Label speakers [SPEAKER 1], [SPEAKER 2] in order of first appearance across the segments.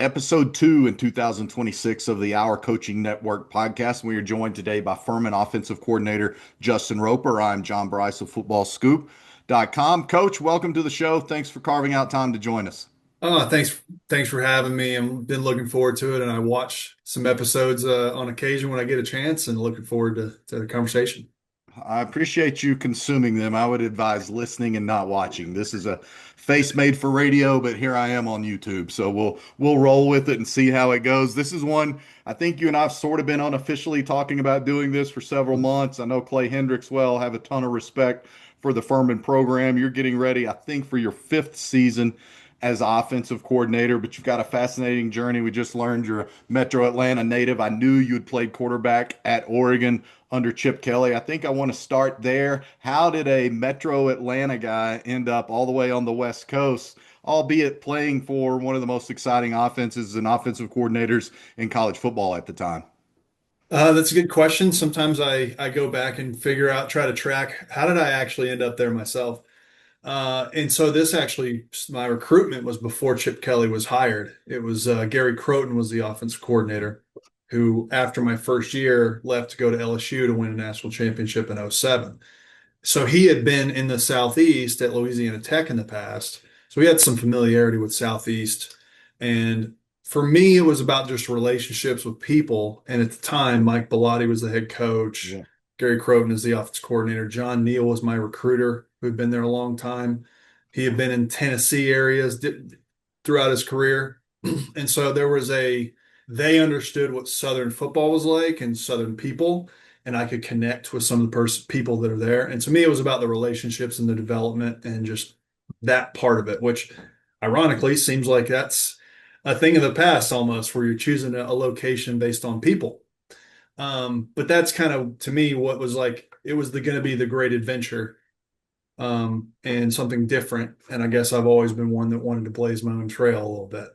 [SPEAKER 1] Episode 2 in 2026 of the Our Coaching Network podcast. We are joined today by Furman offensive coordinator Justin Roper. I'm John Brice of FootballScoop.com. Coach, welcome to the show. Thanks for carving out time to join us.
[SPEAKER 2] Thanks for having me. I've been looking forward to it, and I watch some episodes on occasion when I get a chance, and looking forward to the conversation.
[SPEAKER 1] I appreciate you consuming them. I would advise listening and not watching. This is a face made for radio, but here I am on YouTube. So we'll roll with it and see how it goes. This is one I think you and I've sort of been unofficially talking about doing this for several months. I know Clay Hendricks well, have a ton of respect for the Furman program. You're getting ready, I think, for your fifth season as offensive coordinator, but you've got a fascinating journey. We just learned you're a Metro Atlanta native. I knew you'd played quarterback at Oregon under Chip Kelly. I think I want to start there. How did a Metro Atlanta guy end up all the way on the West Coast, albeit playing for one of the most exciting offenses and offensive coordinators in college football at the time?
[SPEAKER 2] That's a good question. Sometimes I go back and try to track how did I actually end up there myself. And so this actually, my recruitment was before Chip Kelly was hired. It was Gary Croton was the offensive coordinator, who after my first year left to go to LSU to win a national championship in '07. So he had been in the Southeast at Louisiana Tech in the past. So we had some familiarity with Southeast. And for me, it was about just relationships with people. And at the time, Mike Bellotti was the head coach.
[SPEAKER 1] Yeah.
[SPEAKER 2] Gary Croton is the offense coordinator. John Neal was my recruiter, who had been there a long time. He had been in Tennessee areas throughout his career. And so they understood what Southern football was like and Southern people, and I could connect with some of the people that are there. And to me, it was about the relationships and the development and just that part of it, which ironically seems like that's a thing of the past almost, where you're choosing a location based on people. But that's kind of to me what was like it was going to be the great adventure, and something different. And I guess I've always been one that wanted to blaze my own trail a little bit.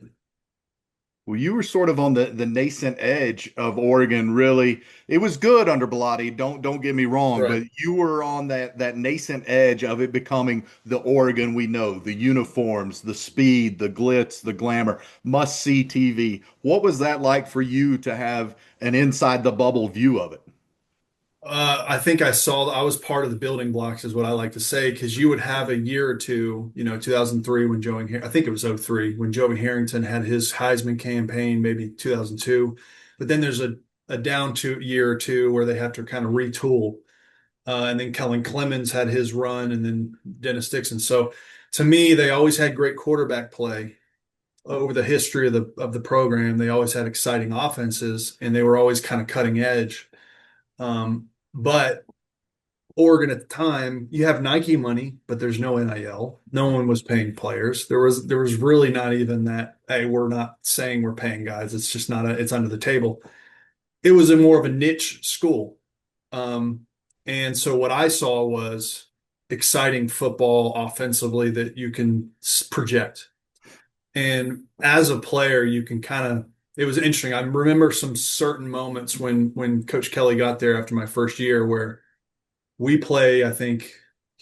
[SPEAKER 1] Well, you were sort of on the nascent edge of Oregon, really. It was good under Bellotti, don't get me wrong,
[SPEAKER 2] Right.
[SPEAKER 1] but you were on that nascent edge of it becoming the Oregon we know, the uniforms, the speed, the glitz, the glamour, must-see TV. What was that like for you to have an inside the bubble view of it?
[SPEAKER 2] I think I was part of the building blocks, is what I like to say, because you would have a year or two, 2003 when I think it was '03 when Joey Harrington had his Heisman campaign, maybe 2002. But then there's a down to year or two where they have to kind of retool. And then Kellen Clemens had his run, and then Dennis Dixon. So to me, they always had great quarterback play over the history of the program. They always had exciting offenses, and they were always kind of cutting edge. But Oregon at the time, you have Nike money, but there's no NIL. No one was paying players. There was really not even that. Hey, we're not saying we're paying guys. It's just not it's under the table. It was a more of a niche school. And so what I saw was exciting football offensively that you can project. And as a player, you can kind of, it was interesting. I remember some certain moments when Coach Kelly got there after my first year where we play, I think,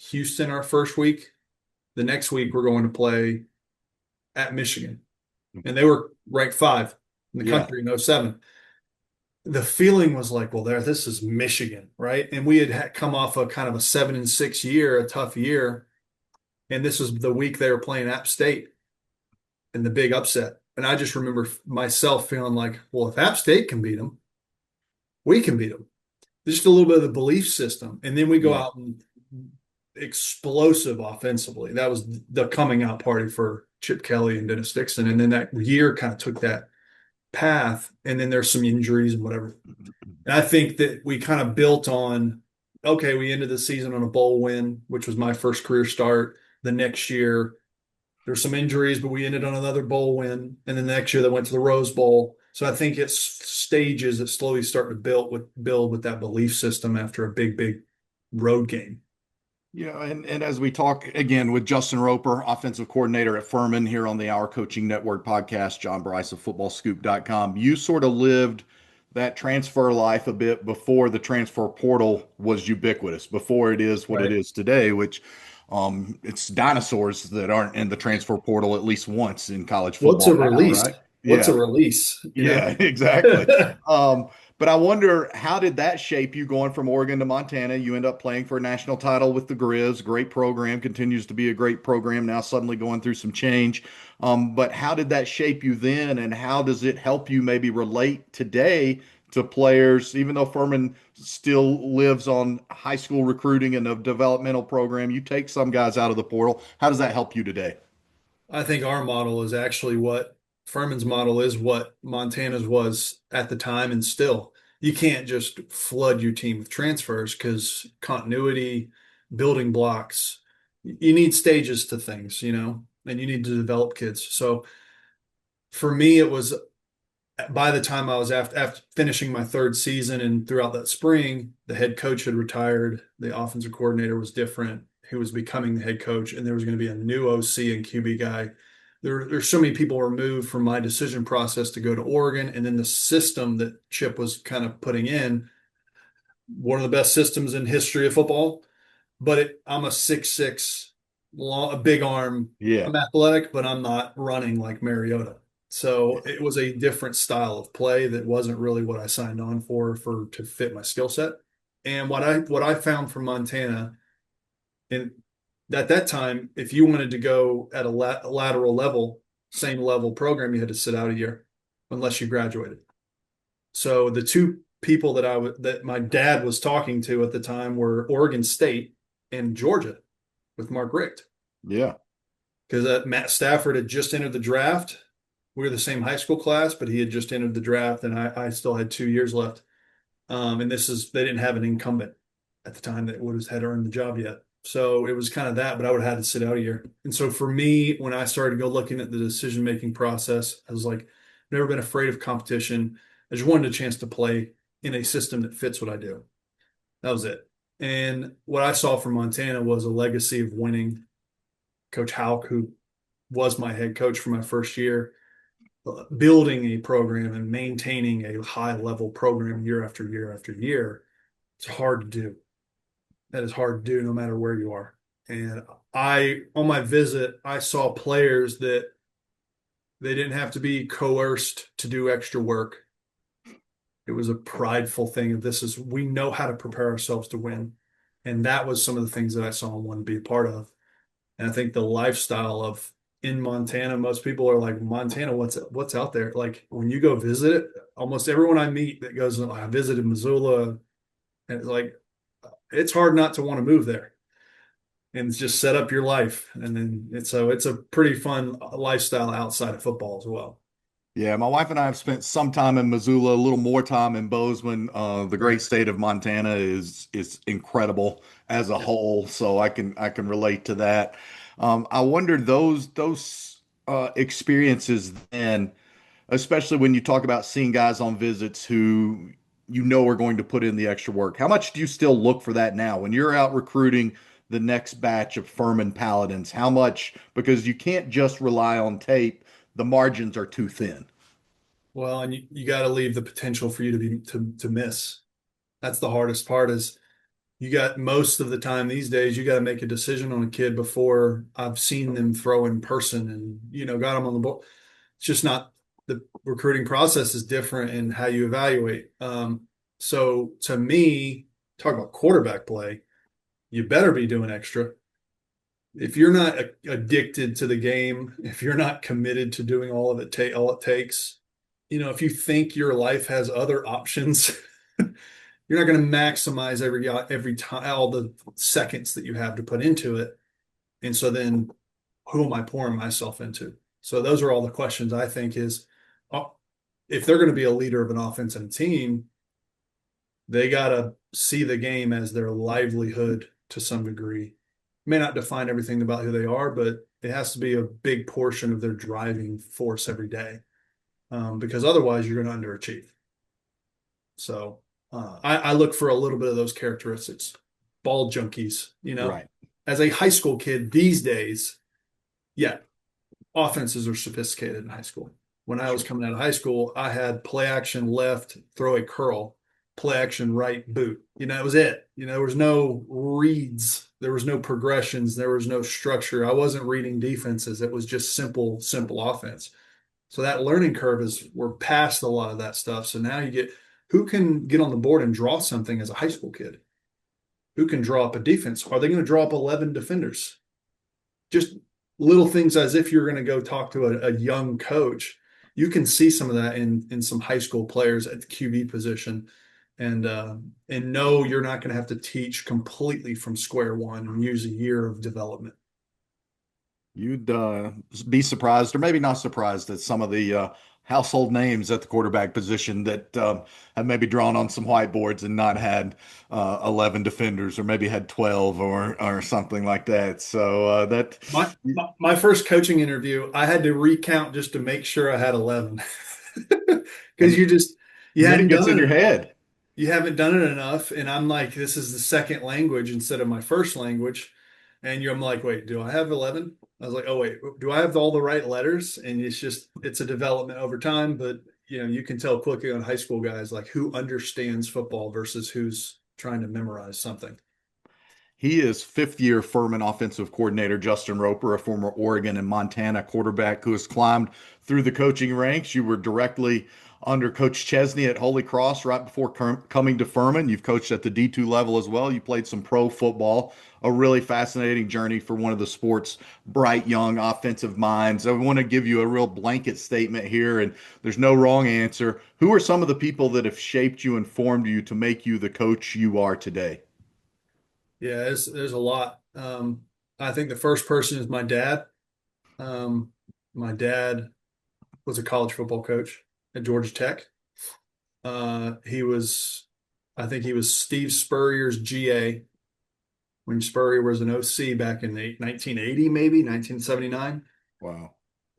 [SPEAKER 2] Houston our first week. The next week we're going to play at Michigan. And they were ranked 5 in the
[SPEAKER 1] Yeah.
[SPEAKER 2] country in '07. The feeling was like, well, this is Michigan, right? And we had come off a kind of a 7-6 year, a tough year. And this was the week they were playing App State in the big upset. And I just remember myself feeling like, well, if App State can beat them, we can beat them. Just a little bit of the belief system. And then we go
[SPEAKER 1] Yeah.
[SPEAKER 2] out and explosive offensively. That was the coming out party for Chip Kelly and Dennis Dixon. And then that year kind of took that path. And then there's some injuries and whatever. And I think that we kind of built on, okay, we ended the season on a bowl win, which was my first career start. The next year, there's some injuries, but we ended on another bowl win. And then the next year they went to the Rose Bowl. So I think it's stages that slowly start to build with that belief system after a big road game.
[SPEAKER 1] And as we talk again with Justin Roper, offensive coordinator at Furman here on the Our Coaching Network podcast, John Brice of FootballScoop.com, you sort of lived that transfer life a bit before the transfer portal was ubiquitous, before it is what it
[SPEAKER 2] Right.
[SPEAKER 1] is today, which it's dinosaurs that aren't in the transfer portal at least once in college
[SPEAKER 2] What's
[SPEAKER 1] football
[SPEAKER 2] a
[SPEAKER 1] now,
[SPEAKER 2] release?
[SPEAKER 1] right?
[SPEAKER 2] What's
[SPEAKER 1] Yeah.
[SPEAKER 2] a release, you know?
[SPEAKER 1] Yeah, exactly. Um, but I wonder, how did that shape you going from Oregon to Montana? You end up playing for a national title with the Grizz. Great program, continues to be a great program now, suddenly going through some change. But how did that shape you then, and how does it help you maybe relate today to players, even though Furman still lives on high school recruiting and a developmental program? You take some guys out of the portal. How does that help you today?
[SPEAKER 2] I think our model is actually what Furman's model is what Montana's was at the time, and still. You can't just flood your team with transfers because continuity, building blocks, you need stages to things, and you need to develop kids. So for me, it was by the time I was after finishing my third season and throughout that spring, the head coach had retired. The offensive coordinator was different, who was becoming the head coach, and there was going to be a new OC and QB guy. There's so many people removed from my decision process to go to Oregon, and then the system that Chip was kind of putting in, one of the best systems in history of football. But I'm a 6'6", long, a big arm.
[SPEAKER 1] Yeah.
[SPEAKER 2] I'm athletic, but I'm not running like Mariota. So it was a different style of play that wasn't really what I signed on for to fit my skill set. And what I found from Montana, and at that time, if you wanted to go at a lateral level, same level program, you had to sit out a year unless you graduated. So the two people that my dad was talking to at the time were Oregon State and Georgia with Mark Richt,
[SPEAKER 1] Yeah.
[SPEAKER 2] because Matt Stafford had just entered the draft. We were the same high school class, but he had just entered the draft, and I still had 2 years left. And they didn't have an incumbent at the time that would have had earned the job yet. So it was kind of that, but I would have had to sit out a year. And so for me, when I started to go looking at the decision making process, I was like, never been afraid of competition. I just wanted a chance to play in a system that fits what I do. That was it. And what I saw from Montana was a legacy of winning. Coach Hauk, who was my head coach for my first year, building a program and maintaining a high level program year after year after year. It's hard to do. That is hard to do no matter where you are. And on my visit, I saw players that they didn't have to be coerced to do extra work. It was a prideful thing of we know how to prepare ourselves to win. And that was some of the things that I saw and wanted to be a part of. And I think the lifestyle of in Montana, most people are like, Montana, what's out there? Like when you go visit it, almost everyone I meet that goes, I visited Missoula, and it's like, it's hard not to want to move there and just set up your life. And then it's a pretty fun lifestyle outside of football as well.
[SPEAKER 1] Yeah, my wife and I have spent some time in Missoula, a little more time in Bozeman. The great
[SPEAKER 2] Right.
[SPEAKER 1] state of Montana is incredible as a
[SPEAKER 2] Yeah.
[SPEAKER 1] whole, so I can relate to that. I wondered those experiences then, especially when you talk about seeing guys on visits who are going to put in the extra work. How much do you still look for that now when you're out recruiting the next batch of Furman Paladins? How much, because you can't just rely on tape, the margins are too thin.
[SPEAKER 2] Well, and you got to leave the potential for you to miss. That's the hardest part is you got most of the time these days, you got to make a decision on a kid before I've seen them throw in person and, got them on the board. It's just not the recruiting process is different in how you evaluate. So to me, talk about quarterback play, you better be doing extra. If you're not addicted to the game, if you're not committed to doing all it takes, if you think your life has other options, you're not going to maximize every time all the seconds that you have to put into it. And so then who am I pouring myself into? So those are all the questions I think is if they're going to be a leader of an offense and a team, they got to see the game as their livelihood to some degree. May not define everything about who they are, but it has to be a big portion of their driving force every day, because otherwise you're going to underachieve. So I look for a little bit of those characteristics. Ball junkies,
[SPEAKER 1] Right.
[SPEAKER 2] as a high school kid these days, yeah, offenses are sophisticated in high school. When I was
[SPEAKER 1] Sure.
[SPEAKER 2] coming out of high school, I had play action left, throw a curl, play action right, boot. It was it. There was no reads, there was no progressions, there was no structure. I wasn't reading defenses. It was just simple offense. So that learning curve is we're past a lot of that stuff. So now you get who can get on the board and draw something as a high school kid? Who can draw up a defense? Are they going to draw up 11 defenders? Just little things as if you're going to go talk to a young coach. You can see some of that in some high school players at the QB position, and no, you're not going to have to teach completely from square one and use a year of development.
[SPEAKER 1] You'd be surprised, or maybe not surprised, at some of the household names at the quarterback position that have maybe drawn on some whiteboards and not had 11 defenders, or maybe had 12 or something like that. So that
[SPEAKER 2] My first coaching interview, I had to recount just to make sure I had 11 because
[SPEAKER 1] and
[SPEAKER 2] you
[SPEAKER 1] and then it
[SPEAKER 2] hadn't
[SPEAKER 1] gets
[SPEAKER 2] done
[SPEAKER 1] in
[SPEAKER 2] it
[SPEAKER 1] your
[SPEAKER 2] enough.
[SPEAKER 1] head.
[SPEAKER 2] You haven't done it enough. And I'm like, this is the second language instead of my first language. And I'm like, wait, do I have 11? I was like, oh, wait, do I have all the right letters? And it's a development over time. But, you can tell quickly on high school guys, like who understands football versus who's trying to memorize something.
[SPEAKER 1] He is fifth year Furman offensive coordinator Justin Roper, a former Oregon and Montana quarterback who has climbed through the coaching ranks. You were directly under Coach Chesney at Holy Cross right before coming to Furman. You've coached at the D2 level as well. You played some pro football, a really fascinating journey for one of the sport's bright young offensive minds. I want to give you a real blanket statement here, and there's no wrong answer. Who are some of the people that have shaped you and formed you to make you the coach you are today?
[SPEAKER 2] Yeah, there's a lot. I think the first person is my dad. My dad was a college football coach at Georgia Tech. He was, I think he was Steve Spurrier's GA when Spurrier was an OC back in 1980, maybe 1979.
[SPEAKER 1] Wow.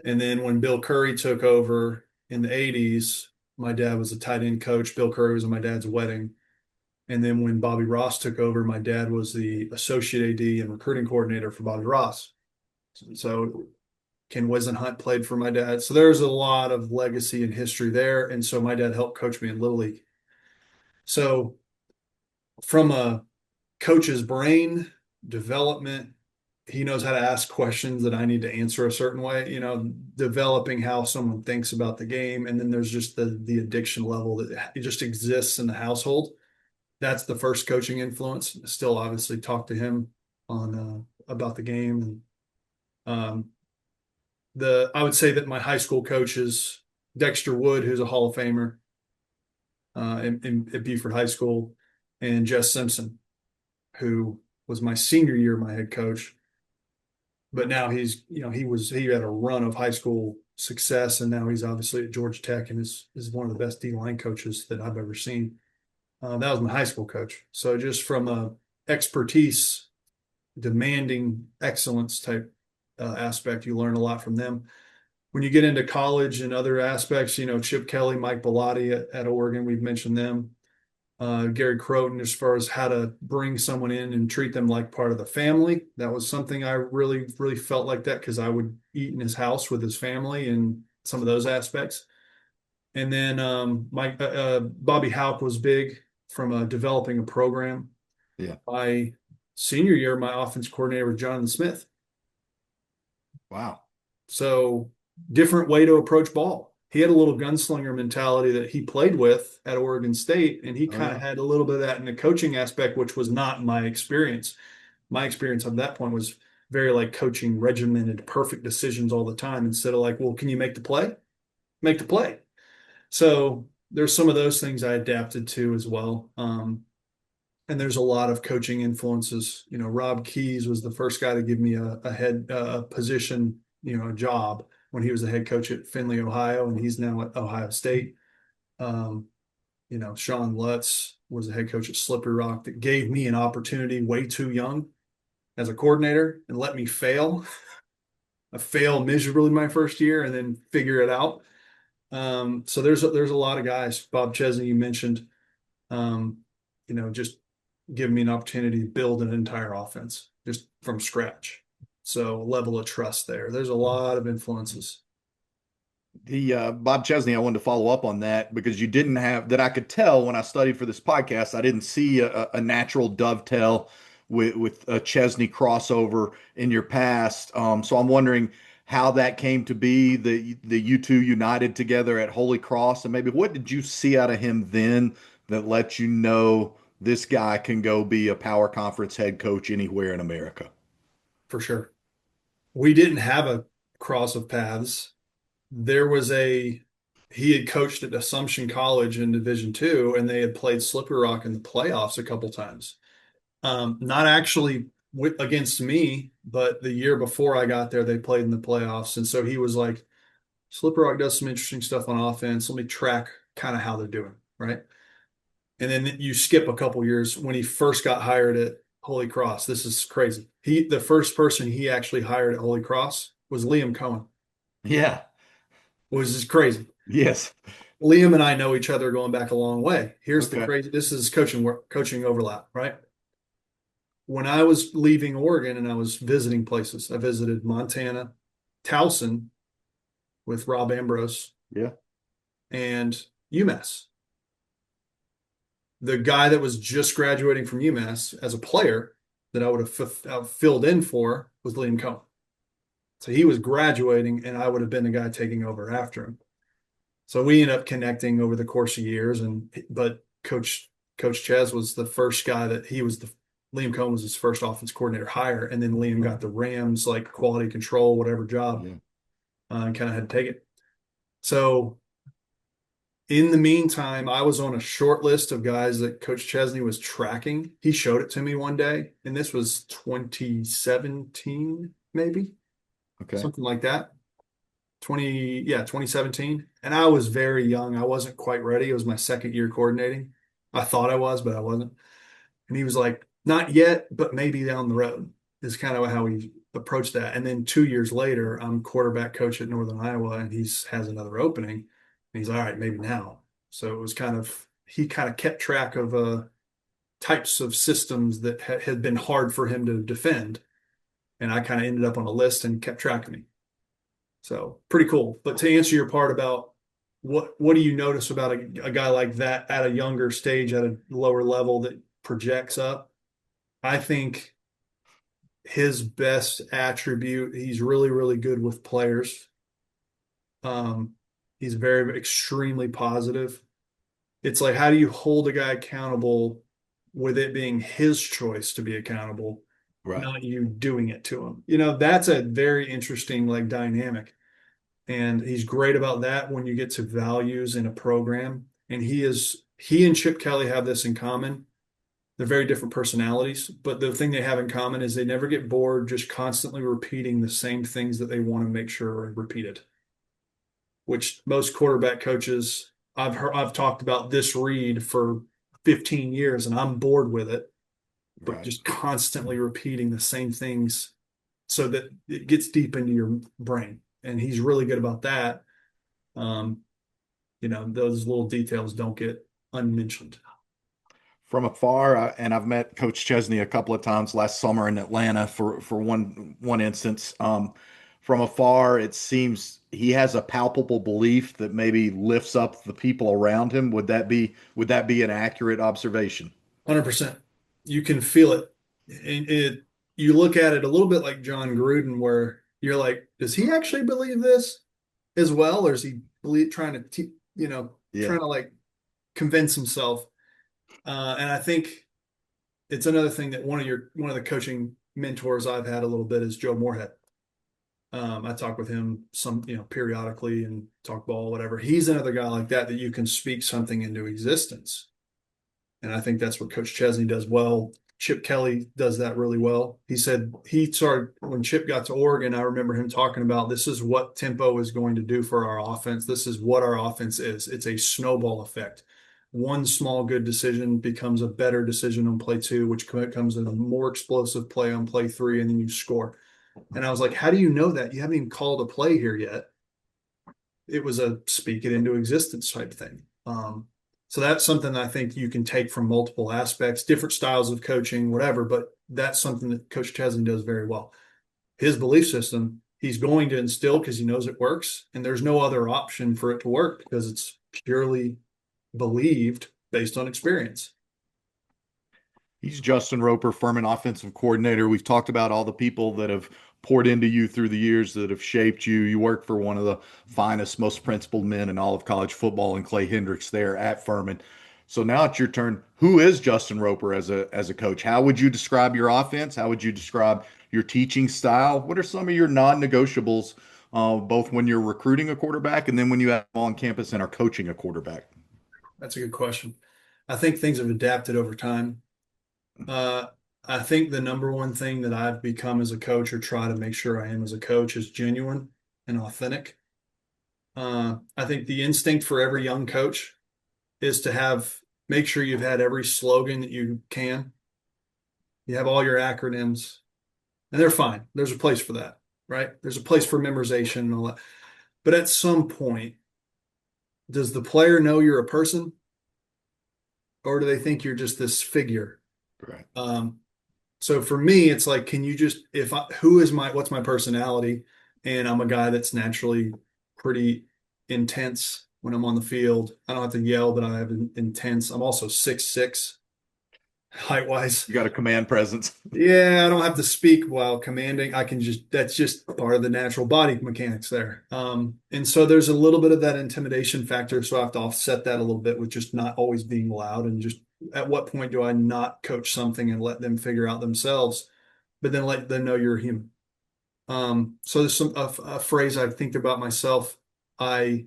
[SPEAKER 2] And then when Bill Curry took over in the 80s, my dad was a tight end coach. Bill Curry was at my dad's wedding. And then when Bobby Ross took over, my dad was the associate AD and recruiting coordinator for Bobby Ross. So Ken Wisenhunt played for my dad. So there's a lot of legacy and history there. And so my dad helped coach me in Little League. So from a coach's brain development, he knows how to ask questions that I need to answer a certain way, developing how someone thinks about the game. And then there's just the addiction level that it just exists in the household. That's the first coaching influence. Still obviously talk to him on about the game. And I would say that my high school coach is Dexter Wood, who's a Hall of Famer at Buford High School, and Jess Simpson, who was my senior year, my head coach. But now he had a run of high school success, and now he's obviously at Georgia Tech and is one of the best D line coaches that I've ever seen. That was my high school coach. So just from a expertise, demanding excellence type aspect, you learn a lot from them. When you get into college and other aspects, Chip Kelly, Mike Bellotti at Oregon, we've mentioned them. Gary Croton, as far as how to bring someone in and treat them like part of the family. That was something I really, really felt like that because I would eat in his house with his family and some of those aspects. And then Bobby Houck was big from developing a program.
[SPEAKER 1] Yeah.
[SPEAKER 2] My senior year, my offense coordinator was Jonathan Smith.
[SPEAKER 1] Wow.
[SPEAKER 2] So different way to approach ball. He had a little gunslinger mentality that he played with at Oregon State, and he
[SPEAKER 1] Oh
[SPEAKER 2] kind of
[SPEAKER 1] yeah.
[SPEAKER 2] had a little bit of that in the coaching aspect, which was not my experience. My experience at that point was very like coaching regimented, perfect decisions all the time instead of like, well, can you make the play? Make the play. So there's some of those things I adapted to as well. And there's a lot of coaching influences. Rob Keys was the first guy to give me a head position, a job when he was the head coach at Findlay, Ohio, and he's now at Ohio State. Um, Sean Lutz was the head coach at Slippery Rock that gave me an opportunity way too young as a coordinator and let me fail. I failed miserably my first year and then figure it out. So there's a lot of guys. Bob Chesney, you mentioned, just giving me an opportunity to build an entire offense just from scratch. So level of trust there. There's a lot of influences.
[SPEAKER 1] The Bob Chesney, I wanted to follow up on that because you didn't have that. I could tell when I studied for this podcast. I didn't see a natural dovetail with a Chesney crossover in your past. So I'm wondering how that came to be, the you two united together at Holy Cross, and maybe what did you see out of him then that let you know this guy can go be a power conference head coach anywhere in America?
[SPEAKER 2] for sure. We didn't have a cross of paths. There was a He had coached at Assumption College in Division II, and they had played Slippery Rock in the playoffs a couple times. Not actually against me, but the year before I got there, they played in the playoffs, and so he was like, "Slippery Rock does some interesting stuff on offense. Let me track kind of how they're doing, right?" And then you skip a couple years when he first got hired at Holy Cross. This is crazy. The first person he actually hired at Holy Cross was Liam Cohen,
[SPEAKER 1] Yeah.
[SPEAKER 2] which is crazy.
[SPEAKER 1] Yes.
[SPEAKER 2] Liam and I know each other going back a long way. Here's the
[SPEAKER 1] Okay.
[SPEAKER 2] crazy. This is coaching work, coaching overlap, right? When I was leaving Oregon and I was visiting places, I visited Montana, Towson with Rob Ambrose,
[SPEAKER 1] Yeah.
[SPEAKER 2] and UMass. The guy that was just graduating from UMass as a player that I would have filled in for was Liam Cohen. So he was graduating, and I would have been the guy taking over after him. So we ended up connecting over the course of years, but Coach Ches was the first guy that he was the Liam Cohen was his first offense coordinator hire, and then Liam got the Rams like quality control, whatever job,
[SPEAKER 1] Yeah.
[SPEAKER 2] and kind of had to take it. So in the meantime, I was on a short list of guys that Coach Chesney was tracking. He showed it to me one day, and this was 2017, maybe
[SPEAKER 1] Okay.
[SPEAKER 2] something like that. 2017. And I was very young. I wasn't quite ready. It was my second year coordinating. I thought I was, but I wasn't. And he was like, not yet, but maybe down the road is kind of how he approached that. And then 2 years later, I'm quarterback coach at Northern Iowa, and he's has another opening. And he's all right, maybe now. So it was he kind of kept track of types of systems that had been hard for him to defend. And I kind of ended up on a list and kept track of me. So pretty cool. But to answer your part about what do you notice about a guy like that at a younger stage, at a lower level that projects up? I think his best attribute, he's really, really good with players. Um, he's very extremely positive. It's like, how do you hold a guy accountable with it being his choice to be accountable,
[SPEAKER 1] Right.
[SPEAKER 2] not you doing it to him? That's a very interesting like dynamic. And he's great about that when you get to values in a program. And he and Chip Kelly have this in common. They're very different personalities, but the thing they have in common is they never get bored just constantly repeating the same things that they want to make sure are repeated, which most quarterback coaches I've talked about this read for 15 years and I'm bored with it, but
[SPEAKER 1] Right.
[SPEAKER 2] just constantly repeating the same things so that it gets deep into your brain. And he's really good about that. Um, those little details don't get unmentioned.
[SPEAKER 1] From afar, and I've met Coach Chesney a couple of times last summer in Atlanta for one instance. From afar, it seems he has a palpable belief that maybe lifts up the people around him. Would that be an accurate observation?
[SPEAKER 2] 100%. You can feel it. You look at it a little bit like John Gruden, where you're like, does he actually believe this as well, or is he trying to
[SPEAKER 1] Yeah.
[SPEAKER 2] trying to like convince himself? And I think it's another thing that one of the coaching mentors I've had a little bit is Joe Moorhead. I talk with him periodically and talk ball, whatever. He's another guy like that you can speak something into existence. And I think that's what Coach Chesney does well. Chip Kelly does that really well. He said he started when Chip got to Oregon. I remember him talking about this is what tempo is going to do for our offense. This is what our offense is. It's a snowball effect. One small good decision becomes a better decision on play two, which comes in a more explosive play on play three, and then you score. And I was like, how do you know that? You haven't even called a play here yet. It was a speak it into existence type thing. So that's something that I think you can take from multiple aspects, different styles of coaching, whatever. But that's something that Coach Chesney does very well. His belief system, he's going to instill because he knows it works, and there's no other option for it to work because it's purely believed based on experience.
[SPEAKER 1] He's Justin Roper, Furman offensive coordinator. We've talked about all the people that have poured into you through the years that have shaped you. You work for one of the finest, most principled men in all of college football, and Clay Hendricks there at Furman. So now it's your turn. Who is Justin Roper as a coach? How would you describe your offense? How would you describe your teaching style? What are some of your non-negotiables, both when you're recruiting a quarterback and then when you have on campus and are coaching a quarterback?
[SPEAKER 2] That's a good question. I think things have adapted over time. Uh, I think the number one thing that I've become as a coach or try to make sure I am as a coach is genuine and authentic. I think the instinct for every young coach is to make sure you've had every slogan that you can. You have all your acronyms, and they're fine. There's a place for that, right? There's a place for memorization and all that. But at some point, does the player know you're a person, or do they think you're just this figure?
[SPEAKER 1] Right.
[SPEAKER 2] Um, so for me, it's like, can you just, who is what's my personality? And I'm a guy that's naturally pretty intense when I'm on the field. I don't have to yell, but I have intense. I'm also 6'6" height wise.
[SPEAKER 1] You got a command presence.
[SPEAKER 2] Yeah, I don't have to speak while commanding. That's just part of the natural body mechanics there. And so there's a little bit of that intimidation factor. So I have to offset that a little bit with just not always being loud and just at what point do I not coach something and let them figure out themselves, but then let them know you're a human. So there's a phrase I think about myself. I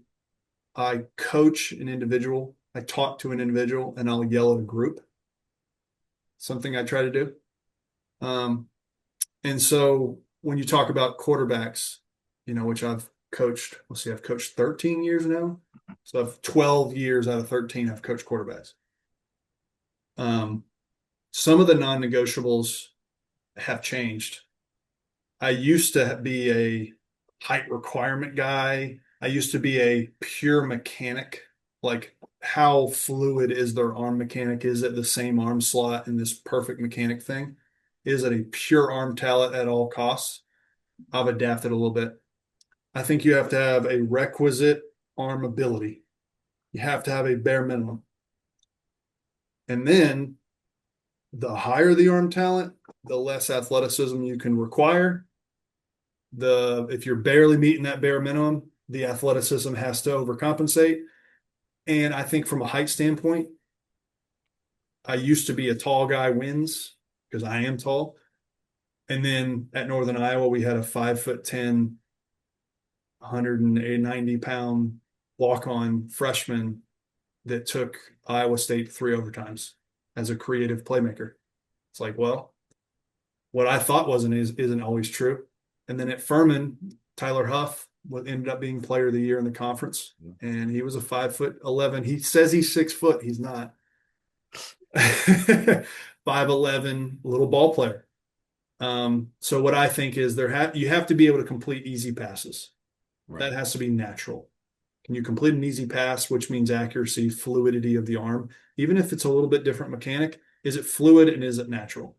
[SPEAKER 2] I coach an individual, I talk to an individual, and I'll yell at a group. Something I try to do. Um, And so when you talk about quarterbacks, which I've coached, let's see, I've coached 13 years now. So I've 12 years out of 13, I've coached quarterbacks. Um, some of the non-negotiables have changed. I used to be a height requirement guy. I used to be a pure mechanic, like how fluid is their arm mechanic? Is it the same arm slot in this perfect mechanic thing? Is it a pure arm talent at all costs? I've adapted a little bit. I think you have to have a requisite arm ability. You have to have a bare minimum. And then the higher the arm talent, the less athleticism you can require. If you're barely meeting that bare minimum, the athleticism has to overcompensate. And I think from a height standpoint, I used to be a tall guy wins because I am tall. And then at Northern Iowa, we had a 5'10", 190-pound walk-on freshman that took Iowa State 3 overtimes as a creative playmaker. It's like, well, what I thought isn't always true. And then at Furman, Tyler Huff ended up being player of the year in the conference, and he was a 5'11". He says he's 6 foot. He's not. 5'11", little ball player. So what I think is you have to be able to complete easy passes.
[SPEAKER 1] Right.
[SPEAKER 2] That has to be natural. Can you complete an easy pass, which means accuracy, fluidity of the arm, even if it's a little bit different mechanic? Is it fluid and is it natural?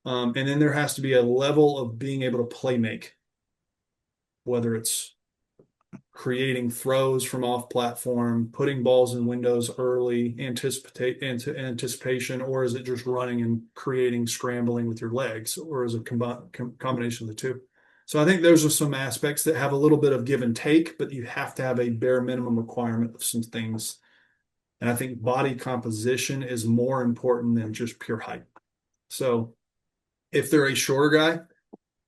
[SPEAKER 2] And then there has to be a level of being able to play make, whether it's creating throws from off platform, putting balls in windows early, anticipation, or is it just running and creating scrambling with your legs, or is it combination of the two? So I think those are some aspects that have a little bit of give and take, but you have to have a bare minimum requirement of some things. And I think body composition is more important than just pure height. So if they're a shorter guy,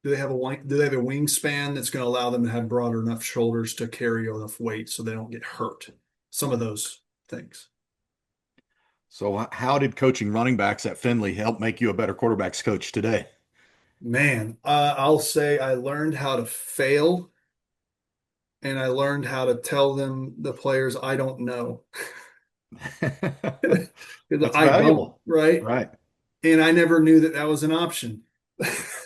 [SPEAKER 2] do they have a wingspan that's going to allow them to have broader enough shoulders to carry enough weight so they don't get hurt? Some of those things.
[SPEAKER 1] So, how did coaching running backs at Findlay help make you a better quarterbacks coach today?
[SPEAKER 2] Man, I'll say I learned how to fail and I learned how to tell the players I don't know. Because
[SPEAKER 1] That's
[SPEAKER 2] I don't,
[SPEAKER 1] valuable.
[SPEAKER 2] right?
[SPEAKER 1] Right.
[SPEAKER 2] And I never knew that was an option.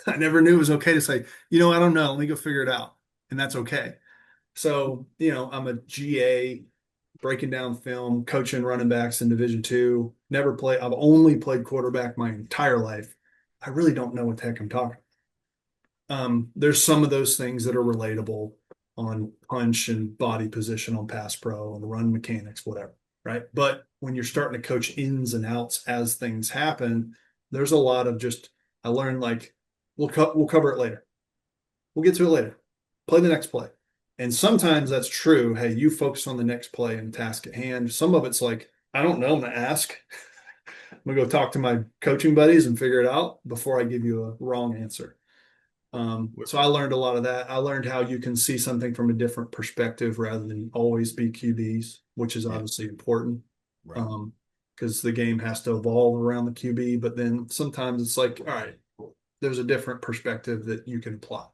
[SPEAKER 2] I never knew it was okay to say, I don't know. Let me go figure it out. And that's okay. So, I'm a GA breaking down film, coaching running backs in Division II. I've only played quarterback my entire life. I really don't know what the heck I'm talking. There's some of those things that are relatable on punch and body position on pass pro and run mechanics, whatever, right? But when you're starting to coach ins and outs as things happen, there's a lot of I learned like we'll cover it later. We'll get to it later. Play the next play. And sometimes that's true. Hey, you focus on the next play and task at hand. Some of it's like, I don't know. I'm going to ask. I'm going to go talk to my coaching buddies and figure it out before I give you a wrong answer. So I learned a lot of that. I learned how you can see something from a different perspective rather than always be QBs, which is
[SPEAKER 1] Yeah,
[SPEAKER 2] obviously important.
[SPEAKER 1] right.
[SPEAKER 2] Because the game has to evolve around the QB. But then sometimes it's like, all right, there's a different perspective that you can apply.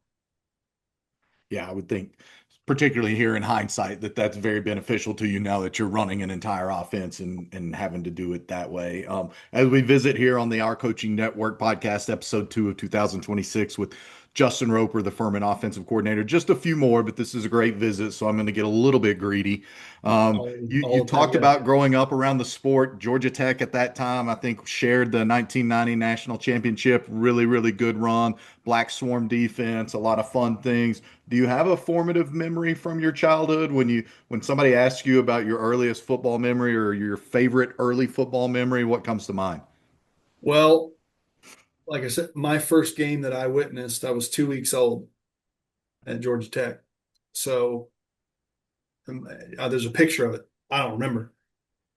[SPEAKER 1] Yeah, I would think, particularly here in hindsight, that that's very beneficial to you now that you're running an entire offense and having to do it that way. As we visit here on the Our Coaching Network podcast, episode 2 of 2026 with Justin Roper, the Furman offensive coordinator. Just a few more, but this is a great visit, so I'm going to get a little bit greedy. You
[SPEAKER 2] All the time,
[SPEAKER 1] talked
[SPEAKER 2] yeah.
[SPEAKER 1] about growing up around the sport. Georgia Tech at that time, I think, shared the 1990 national championship. Really, really good run. Black Swarm defense, a lot of fun things. Do you have a formative memory from your childhood when somebody asks you about your earliest football memory or your favorite early football memory? What comes to mind?
[SPEAKER 2] Well, like I said, my first game that I witnessed, I was 2 weeks old at Georgia Tech. So there's a picture of it. I don't remember.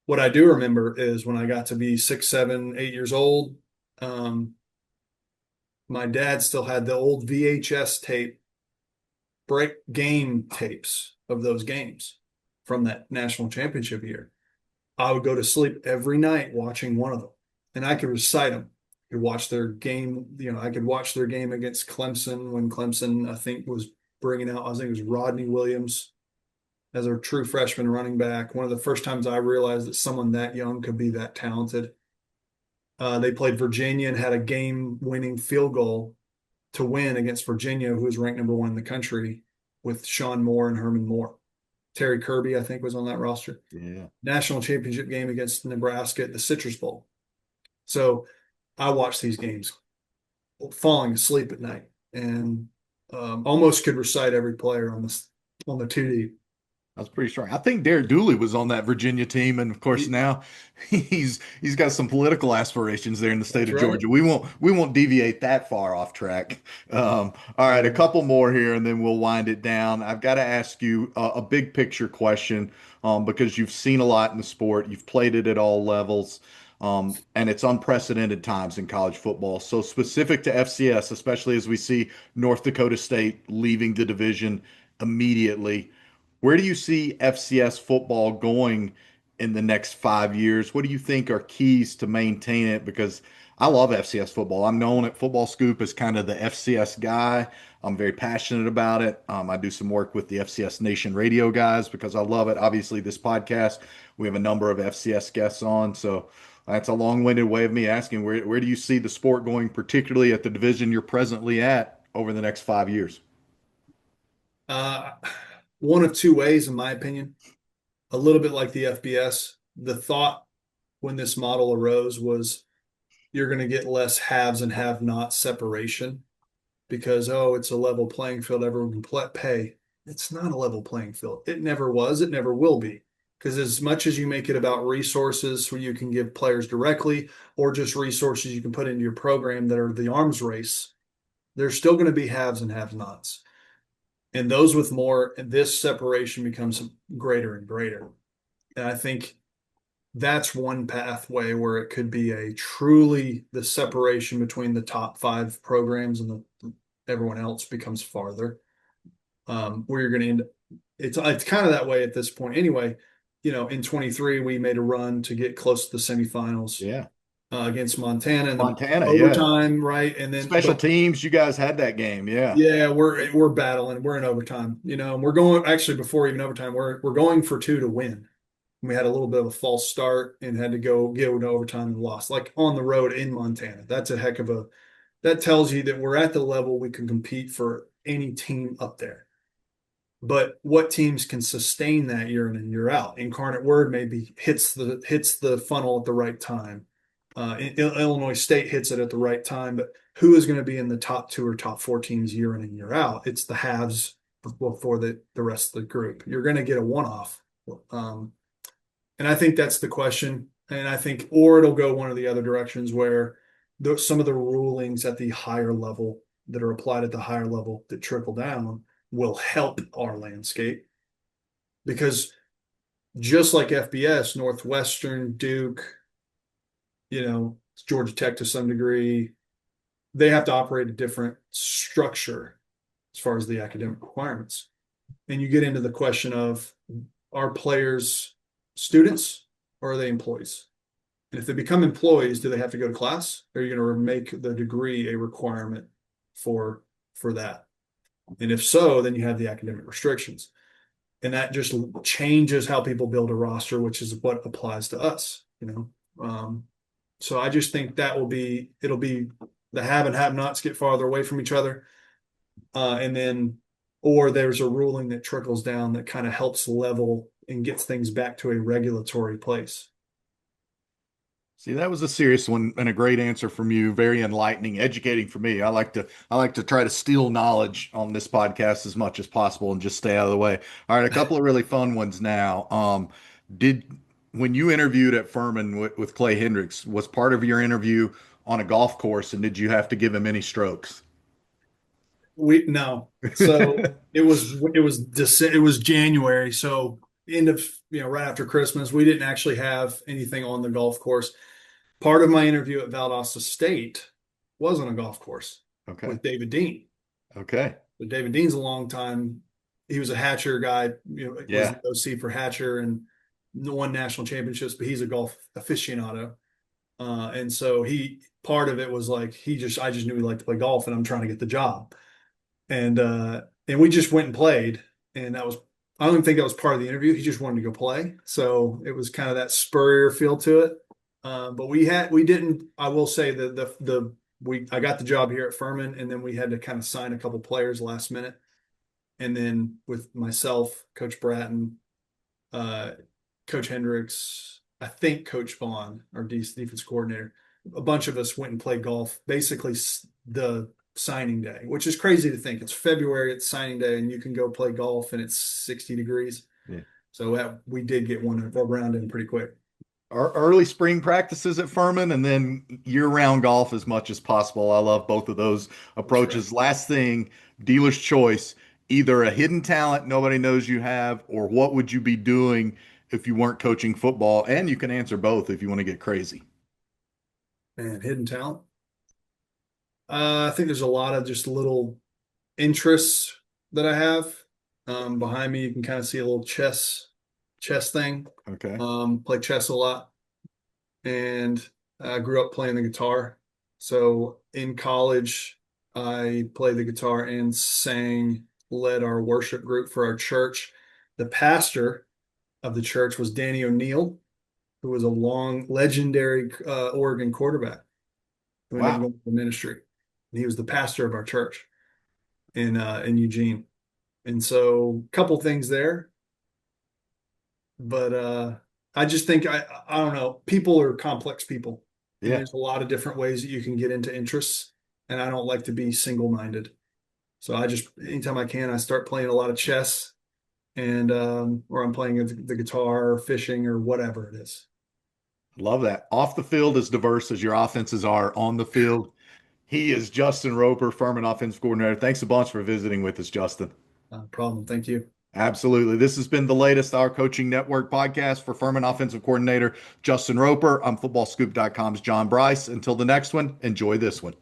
[SPEAKER 2] What I do remember is when I got to be 6, 7, 8 years old, um, my dad still had the old VHS tape, break game tapes of those games from that national championship year. I would go to sleep every night watching one of them, and I could recite them. I could watch their game. I could watch their game against Clemson when Clemson, I think, was bringing out. I think it was Rodney Williams as a true freshman running back. One of the first times I realized that someone that young could be that talented. They played Virginia and had a game-winning field goal to win against Virginia, who was ranked #1 in the country, with Sean Moore and Herman Moore. Terry Kirby, I think, was on that roster.
[SPEAKER 1] Yeah.
[SPEAKER 2] National championship game against Nebraska at the Citrus Bowl. So I watched these games falling asleep at night and almost could recite every player on the 2D.
[SPEAKER 1] That's pretty strong. I think Derek Dooley was on that Virginia team, and of course now he's got some political aspirations there in the state
[SPEAKER 2] That's
[SPEAKER 1] of
[SPEAKER 2] right.
[SPEAKER 1] Georgia. We won't deviate that far off track. All right, a
[SPEAKER 2] Um,
[SPEAKER 1] couple more here, and then we'll wind it down. I've got to ask you a big picture question, because you've seen a lot in the sport, you've played it at all levels, and it's unprecedented times in college football. So specific to FCS, especially as we see North Dakota State leaving the division immediately. Where do you see FCS football going in the next 5 years? What do you think are keys to maintain it? Because I love FCS football. I'm known at FootballScoop as kind of the FCS guy. I'm very passionate about it. I do some work with the FCS Nation radio guys because I love it. Obviously, this podcast, we have a number of FCS guests on. So that's a long-winded way of me asking where do you see the sport going, particularly at the division you're presently at over the next 5 years?
[SPEAKER 2] uh, One of two ways, in my opinion, a little bit like the FBS. The thought when this model arose was you're going to get less haves and have not separation because, oh, it's a level playing field. Everyone can pay. It's not a level playing field. It never was. It never will be. Because as much as you make it about resources where you can give players directly or just resources you can put into your program that are the arms race, there's still going to be haves and have nots. And those with more, and this separation becomes greater and greater. And I think that's one pathway where it could be a truly the separation between the top five programs and everyone else becomes farther. Where you're going to end. It's kind of that way at this point anyway. In 23 we made a run to get close to the semifinals
[SPEAKER 1] Yeah.
[SPEAKER 2] against Montana in the
[SPEAKER 1] Montana, yeah.
[SPEAKER 2] overtime, right? And then,
[SPEAKER 1] Special
[SPEAKER 2] but
[SPEAKER 1] teams, you guys had that game. Yeah.
[SPEAKER 2] yeah, we're battling. We're in overtime, and we're going actually before even overtime. We're going for two to win. We had a little bit of a false start and had to go get into overtime and lost, like on the road in Montana. That's a heck of a. That tells you that we're at the level we can compete for any team up there. But what teams can sustain that year in and year out? Incarnate Word maybe hits the funnel at the right time. Illinois State hits it at the right time, but who is going to be in the top two or top four teams year in and year out? It's the haves before the rest of the group. You're going to get a one-off, and I think that's the question. And I think, or it'll go one of the other directions where some of the rulings at the higher level that are applied at the higher level that trickle down will help our landscape because just like FBS, Northwestern, Duke, Georgia Tech to some degree, they have to operate a different structure as far as the academic requirements. And you get into the question of, are players students or are they employees? And if they become employees, do they have to go to class? Or are you going to make the degree a requirement for that? And if so, then you have the academic restrictions. And that just changes how people build a roster, which is what applies to us. So I just think it'll be the have and have nots get farther away from each other. And then, or there's a ruling that trickles down that kind of helps level and gets things back to a regulatory place.
[SPEAKER 1] See, that was a serious one and a great answer from you. Very enlightening, educating for me. I like to try to steal knowledge on this podcast as much as possible and just stay out of the way. All right, a couple of really fun ones now. Did when you interviewed at Furman with Clay Hendricks, was part of your interview on a golf course, and did you have to give him any strokes?
[SPEAKER 2] We no. So it was January. So end of right after Christmas, we didn't actually have anything on the golf course. Part of my interview at Valdosta State was on a golf course
[SPEAKER 1] Okay.
[SPEAKER 2] with David Dean.
[SPEAKER 1] Okay.
[SPEAKER 2] But David Dean's a long time. He was a Hatcher guy, was
[SPEAKER 1] Yeah.
[SPEAKER 2] the OC for Hatcher and won national championships, but he's a golf aficionado. And so part of it was like, I just knew he liked to play golf and I'm trying to get the job. And we just went and played. And I don't even think that was part of the interview. He just wanted to go play. So it was kind of that spurrier feel to it. But we didn't, I will say that I got the job here at Furman and then we had to kind of sign a couple players last minute. And then with myself, Coach Bratton, uh, Coach Hendricks, I think Coach Vaughn, our defense coordinator, a bunch of us went and played golf basically the signing day, which is crazy to think. It's February, it's signing day, and you can go play golf and it's 60 degrees.
[SPEAKER 1] Yeah.
[SPEAKER 2] So we did get one round in pretty quick.
[SPEAKER 1] Our early spring practices at Furman and then year-round golf as much as possible. I love both of those
[SPEAKER 2] That's right.
[SPEAKER 1] approaches. Last thing, dealer's choice, either a hidden talent nobody knows you have, or what would you be doing if you weren't coaching football? And you can answer both if you want to get crazy.
[SPEAKER 2] And hidden talent. I think there's a lot of just little interests that I have. Behind me, you can kind of see a little chess thing.
[SPEAKER 1] Okay.
[SPEAKER 2] Play chess a lot, and I grew up playing the guitar. So in college, I played the guitar and led our worship group for our church. The pastor of the church was Danny O'Neill, who was a long, legendary Oregon quarterback who ended up
[SPEAKER 1] Wow.
[SPEAKER 2] going to ministry. And he was the pastor of our church in Eugene. And so a couple things there. But I just think I don't know. People are complex people, and
[SPEAKER 1] Yeah.
[SPEAKER 2] there's a lot of different ways that you can get into interests. And I don't like to be single-minded. So I just anytime I can, I start playing a lot of chess, and or I'm playing the guitar, or fishing, or whatever it is.
[SPEAKER 1] Love that. Off the field, as diverse as your offenses are on the field. He is Justin Roper, Furman offensive coordinator. Thanks a bunch for visiting with us, Justin.
[SPEAKER 2] Problem. Thank you.
[SPEAKER 1] Absolutely. This has been the latest Our Coaching Network podcast for Furman offensive coordinator Justin Roper. I'm FootballScoop.com's John Brice. Until the next one, enjoy this one.